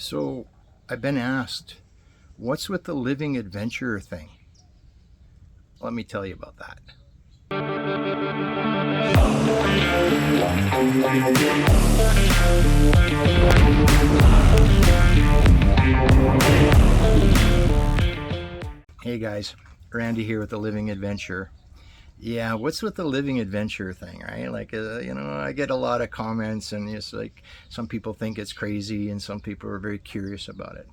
So I've been asked, what's with the living adventurer thing? Let me tell you about that. Hey guys, Randy here with the Living Adventure. Yeah, what's with the living adventure thing, right? I get a lot of comments, and it's like some people think it's crazy, and some people are very curious about it.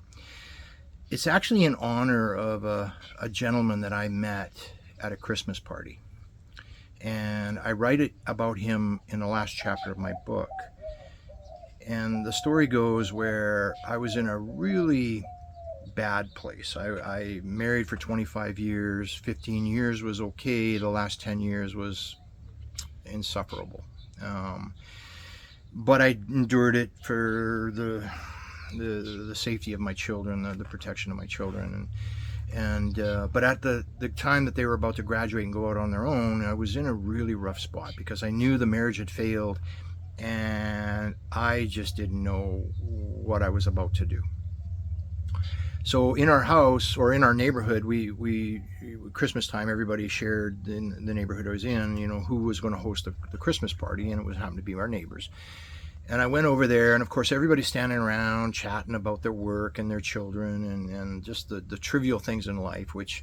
It's actually in honor of a gentleman that I met at a Christmas party. And I write about him in the last chapter of my book. And the story goes where I was in a really bad place. I married for 25 years. 15 years was okay. The last 10 years was insufferable. But I endured it for the safety of my children, the protection of my children. But at the time that they were about to graduate and go out on their own, I was in a really rough spot because I knew the marriage had failed, and I just didn't know what I was about to do. So in our house, or in our neighborhood, we Christmas time, everybody shared in the neighborhood I was in, who was going to host the Christmas party, and it was happened to be our neighbors. And I went over there, and of course everybody's standing around chatting about their work and their children and just the trivial things in life, which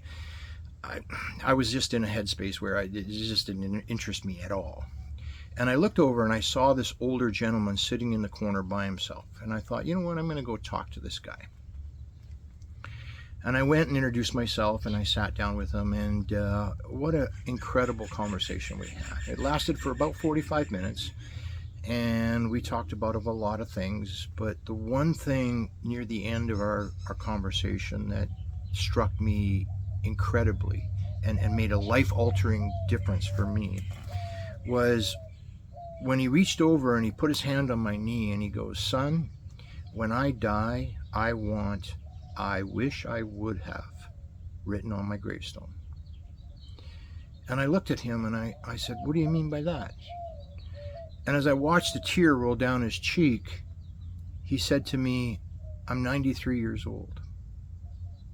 I was just in a headspace where it just didn't interest me at all. And I looked over and I saw this older gentleman sitting in the corner by himself. And I thought, you know what, I'm going to go talk to this guy. And I went and introduced myself, and I sat down with him, and what an incredible conversation we had. It lasted for about 45 minutes, and we talked about a lot of things, but the one thing near the end of our conversation that struck me incredibly and made a life-altering difference for me was when he reached over and he put his hand on my knee and he goes, "Son, when I die, I want 'I wish I would have' written on my gravestone." And I looked at him and I said, "What do you mean by that?" And as I watched a tear roll down his cheek, he said to me, "I'm 93 years old.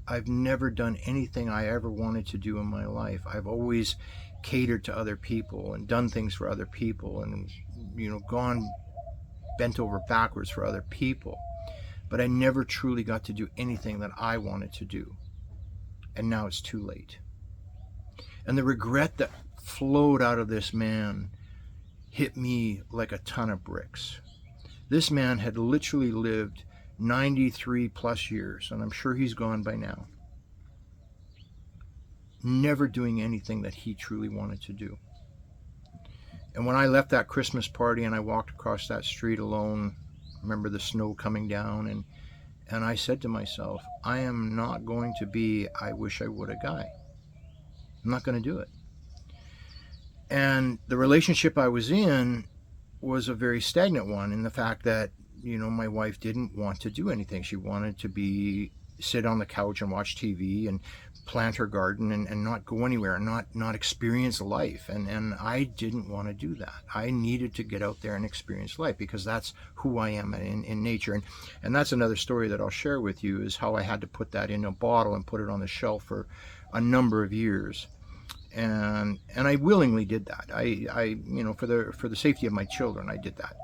I've never done anything I ever wanted to do in my life. I've always catered to other people and done things for other people and, gone bent over backwards for other people. But I never truly got to do anything that I wanted to do. And now it's too late." And the regret that flowed out of this man hit me like a ton of bricks. This man had literally lived 93 plus years, and I'm sure he's gone by now, never doing anything that he truly wanted to do. And when I left that Christmas party and I walked across that street alone, I remember the snow coming down, and I said to myself, I am not going to be "I wish I would" a guy. I'm not going to do it. And the relationship I was in was a very stagnant one, in the fact that, my wife didn't want to do anything. She wanted to sit on the couch and watch TV and plant her garden and not go anywhere and not experience life. And I didn't want to do that. I needed to get out there and experience life because that's who I am in nature. And that's another story that I'll share with you, is how I had to put that in a bottle and put it on the shelf for a number of years. And I willingly did that. I for the safety of my children, I did that.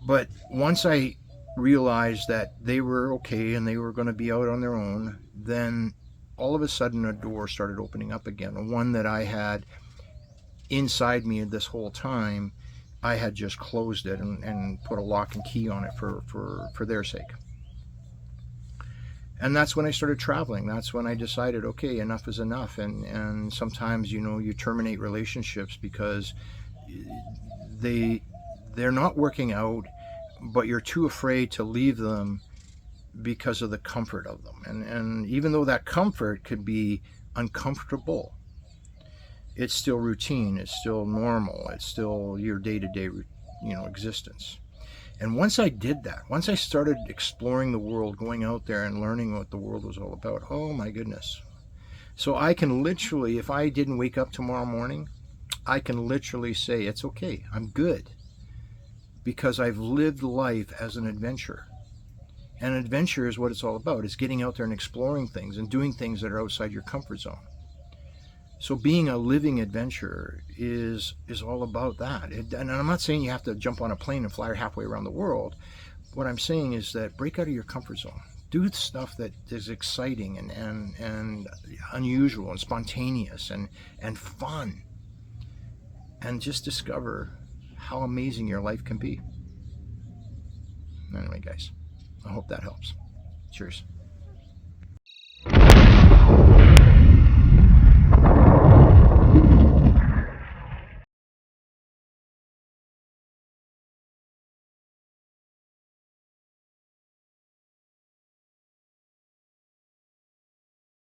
But once I realized that they were okay and they were going to be out on their own, then all of a sudden a door started opening up again. One that I had inside me this whole time, I had just closed it and put a lock and key on it for their sake. And that's when I started traveling. That's when I decided, okay, enough is enough. And sometimes, you terminate relationships because they're not working out, but you're too afraid to leave them because of the comfort of them. And even though that comfort could be uncomfortable, it's still routine, it's still normal, it's still your day-to-day, existence. And once I did that, once I started exploring the world, going out there and learning what the world was all about, oh my goodness. So I can literally, if I didn't wake up tomorrow morning, I can literally say, it's okay, I'm good. Because I've lived life as an adventure. And adventure is what it's all about. It's getting out there and exploring things and doing things that are outside your comfort zone. So being a living adventurer is all about that. And I'm not saying you have to jump on a plane and fly halfway around the world. What I'm saying is that break out of your comfort zone. Do stuff that is exciting and unusual and spontaneous and fun. And just discover how amazing your life can be. Anyway, guys, I hope that helps. Cheers.